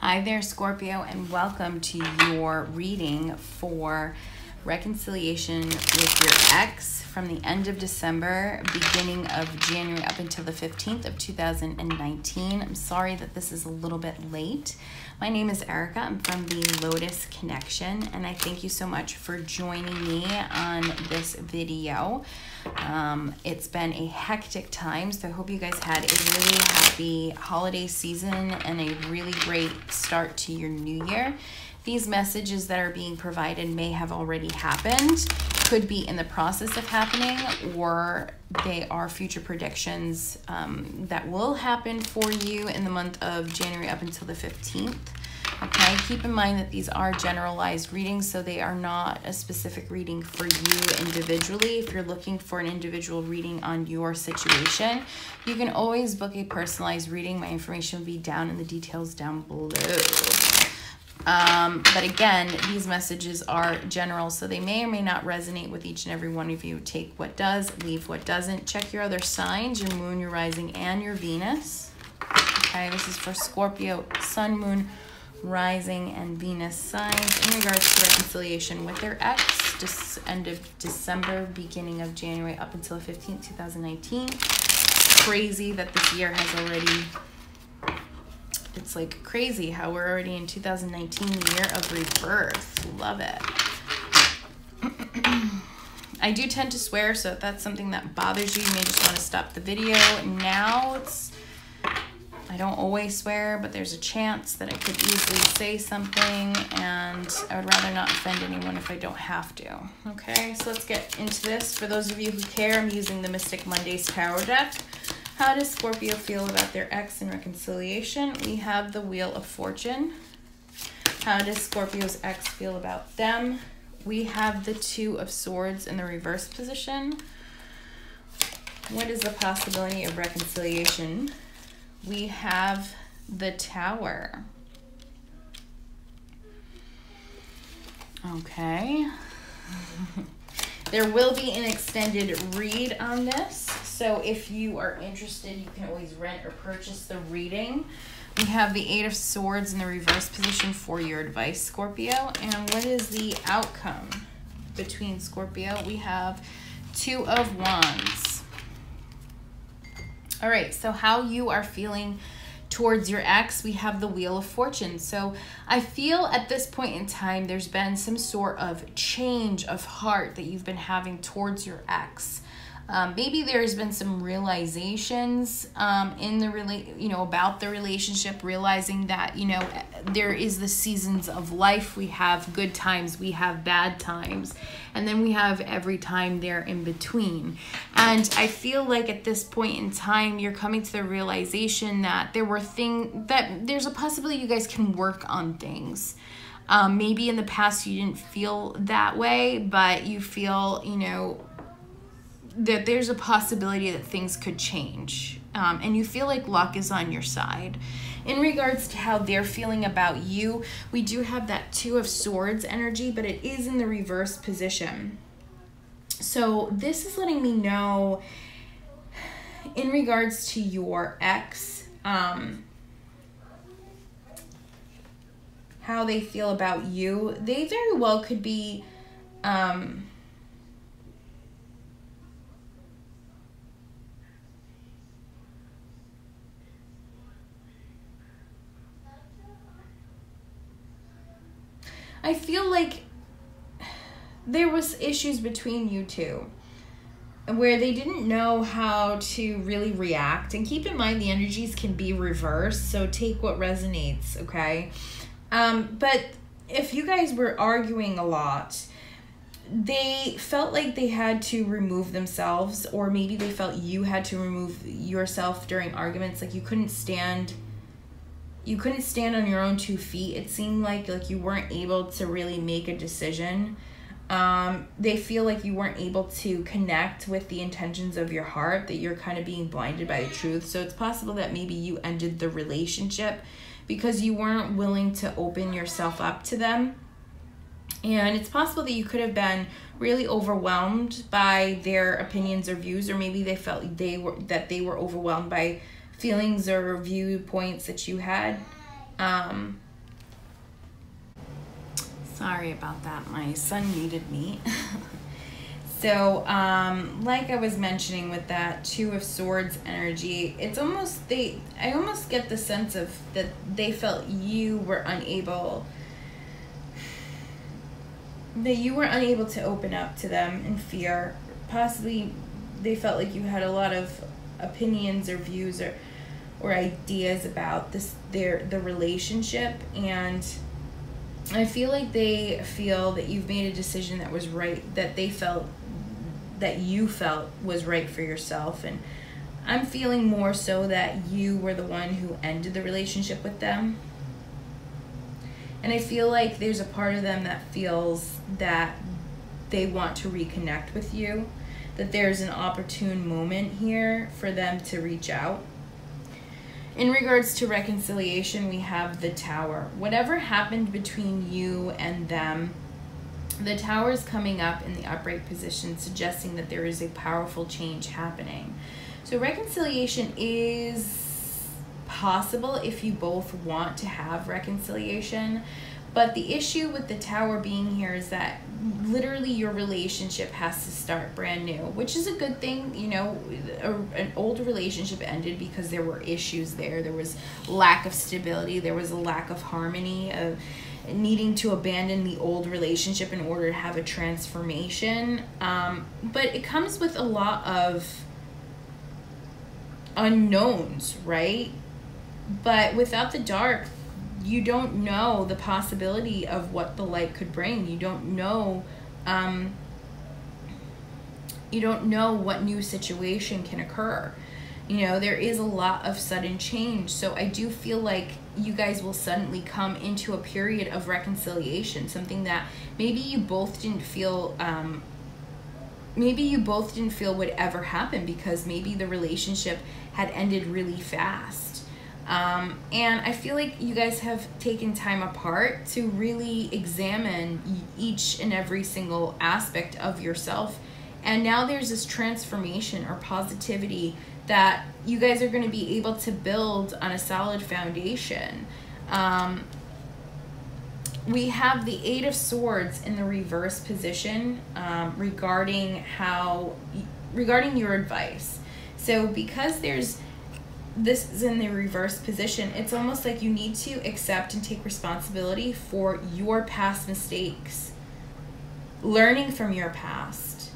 Hi there, Scorpio, and welcome to your reading for reconciliation with your ex from the end of December, beginning of January up until the 15th of 2019. I'm sorry that this is a little bit late. My name is Erica. I'm from the Lotus Connection, and I thank you so much for joining me on this video. It's been a hectic time, so I hope you guys had a really happy holiday season and a really great start to your new year. These messages that are being provided may have already happened, could be in the process of happening, or they are future predictions that will happen for you in the month of January up until the 15th. Okay, keep in mind that these are generalized readings, so they are not a specific reading for you individually. If you're looking for an individual reading on your situation, you can always book a personalized reading. My information will be down in the details down below. But again, these messages are general, so they may or may not resonate with each and every one of you. Take what does, leave what doesn't. Check your other signs, your moon, your rising, and your Venus. Okay, this is for Scorpio, sun, moon, rising, and Venus signs in regards to reconciliation with their ex, just end of December, beginning of January up until the 15th, 2019. Crazy that this year has already... It's like crazy how we're already in 2019, the year of rebirth. Love it. I do tend to swear, so if that's something that bothers you, you may just want to stop the video now. I don't always swear, but there's a chance that I could easily say something, and I would rather not offend anyone if I don't have to. Okay, so let's get into this. For those of you who care, I'm using the Mystic Mondays Tarot deck. How does Scorpio feel about their ex in reconciliation? We have the Wheel of Fortune. How does Scorpio's ex feel about them? We have the Two of Swords in the reverse position. What is the possibility of reconciliation? We have the Tower. Okay. There will be an extended read on this, so if you are interested, you can always rent or purchase the reading. We have the Eight of Swords in the reverse position for your advice, Scorpio. And what is the outcome between Scorpio? We have Two of Wands. All right, so how you are feeling towards your ex, we have the Wheel of Fortune. So I feel at this point in time, there's been some sort of change of heart that you've been having towards your ex. Maybe there's been some realizations in the about the relationship, realizing that, there is the seasons of life. We have good times, we have bad times, and then we have every time there in between. And I feel like at this point in time, you're coming to the realization that there's a possibility you guys can work on things. Maybe in the past you didn't feel that way, but you feel, that there's a possibility that things could change. And you feel like luck is on your side. In regards to how they're feeling about you, we do have that Two of Swords energy, but it is in the reverse position. So this is letting me know in regards to your ex, how they feel about you. They very well could be... I feel like there was issues between you two where they didn't know how to really react. And keep in mind, the energies can be reversed, so take what resonates, okay? But if you guys were arguing a lot, they felt like they had to remove themselves, or maybe they felt you had to remove yourself during arguments. Like you couldn't stand on your own 2 feet. It seemed like you weren't able to really make a decision. They feel like you weren't able to connect with the intentions of your heart, that you're kind of being blinded by the truth. So it's possible that maybe you ended the relationship because you weren't willing to open yourself up to them. And it's possible that you could have been really overwhelmed by their opinions or views, or maybe they felt they were overwhelmed by feelings or viewpoints that you had. Sorry about that. My son needed me. So, like I was mentioning with that Two of Swords energy, it's almost, I almost get the sense of that they felt you were unable, to open up to them in fear. Possibly they felt like you had a lot of opinions or views or ideas about the relationship, and I feel like they feel that you've made a decision that was right, that you felt was right for yourself. And I'm feeling more so that you were the one who ended the relationship with them. And I feel like there's a part of them that feels that they want to reconnect with you, that there's an opportune moment here for them to reach out. In regards to reconciliation, we have the Tower. Whatever happened between you and them, the Tower is coming up in the upright position, suggesting that there is a powerful change happening. So reconciliation is possible if you both want to have reconciliation. But the issue with the Tower being here is that literally your relationship has to start brand new, which is a good thing. You know, an old relationship ended because there were issues there. There was lack of stability. There was a lack of harmony, of needing to abandon the old relationship in order to have a transformation. But it comes with a lot of unknowns, right? But without the dark, you don't know the possibility of what the light could bring. You don't know what new situation can occur. You know, there is a lot of sudden change. So I do feel like you guys will suddenly come into a period of reconciliation, something that maybe you both didn't feel would ever happen, because maybe the relationship had ended really fast. And I feel like you guys have taken time apart to really examine each and every single aspect of yourself. And now there's this transformation or positivity that you guys are going to be able to build on a solid foundation. We have the Eight of Swords in the reverse position, regarding your advice. So because this is in the reverse position, it's almost like you need to accept and take responsibility for your past mistakes, learning from your past,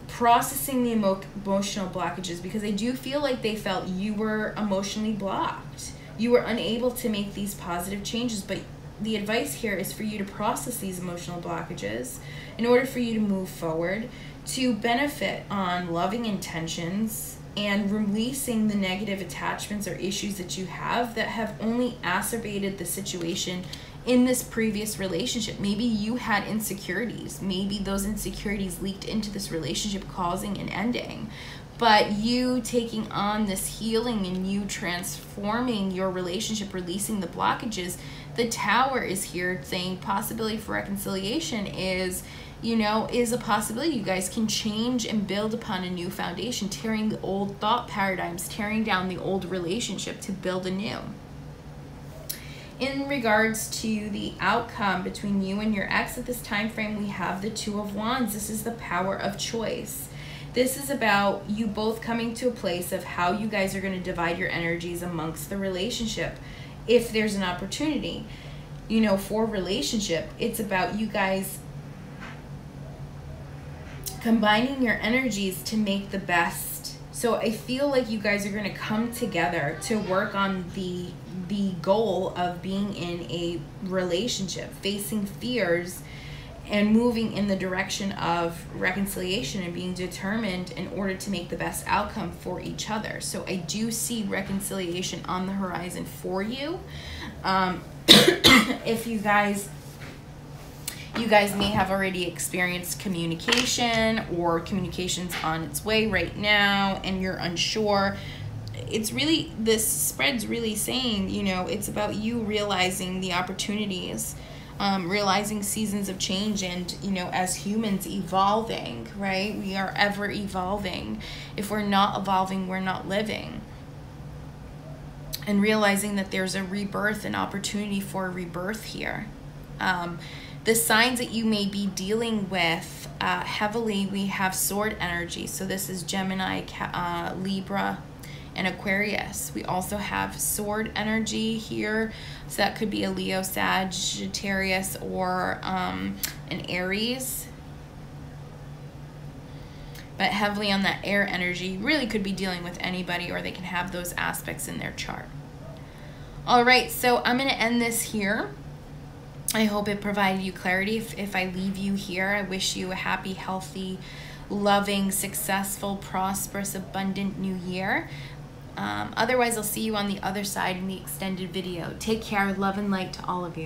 processing the emotional blockages, because I do feel like they felt you were emotionally blocked. You were unable to make these positive changes, but the advice here is for you to process these emotional blockages in order for you to move forward, to benefit on loving intentions and releasing the negative attachments or issues that you have that have only exacerbated the situation in this previous relationship. Maybe you had insecurities. Maybe those insecurities leaked into this relationship, causing an ending. But you taking on this healing and you transforming your relationship, releasing the blockages, the Tower is here saying possibility for reconciliation is, you know, is a possibility. You guys can change and build upon a new foundation, tearing the old thought paradigms, tearing down the old relationship to build a new. In regards to the outcome between you and your ex at this time frame, we have the Two of Wands. This is the power of choice. This is about you both coming to a place of how you guys are going to divide your energies amongst the relationship. If there's an opportunity, you know, for relationship, it's about you guys combining your energies to make the best. So I feel like you guys are going to come together to work on the goal of being in a relationship, facing fears and moving in the direction of reconciliation and being determined in order to make the best outcome for each other. So I do see reconciliation on the horizon for you. If you guys may have already experienced communication, or communication's on its way right now and you're unsure, it's really, this spread's really saying, you know, it's about you realizing the opportunities, realizing seasons of change, and, you know, as humans evolving, right? We are ever evolving. If we're not evolving, we're not living. And realizing that there's a rebirth, an opportunity for a rebirth here. The signs that you may be dealing with heavily, we have sword energy. So this is Gemini, Libra, and Aquarius. We also have sword energy here. So that could be a Leo, Sagittarius, or an Aries. But heavily on that air energy, really could be dealing with anybody, or they can have those aspects in their chart. All right, so I'm going to end this here. I hope it provided you clarity. If I leave you here, I wish you a happy, healthy, loving, successful, prosperous, abundant new year. Otherwise, I'll see you on the other side in the extended video. Take care. Love and light to all of you.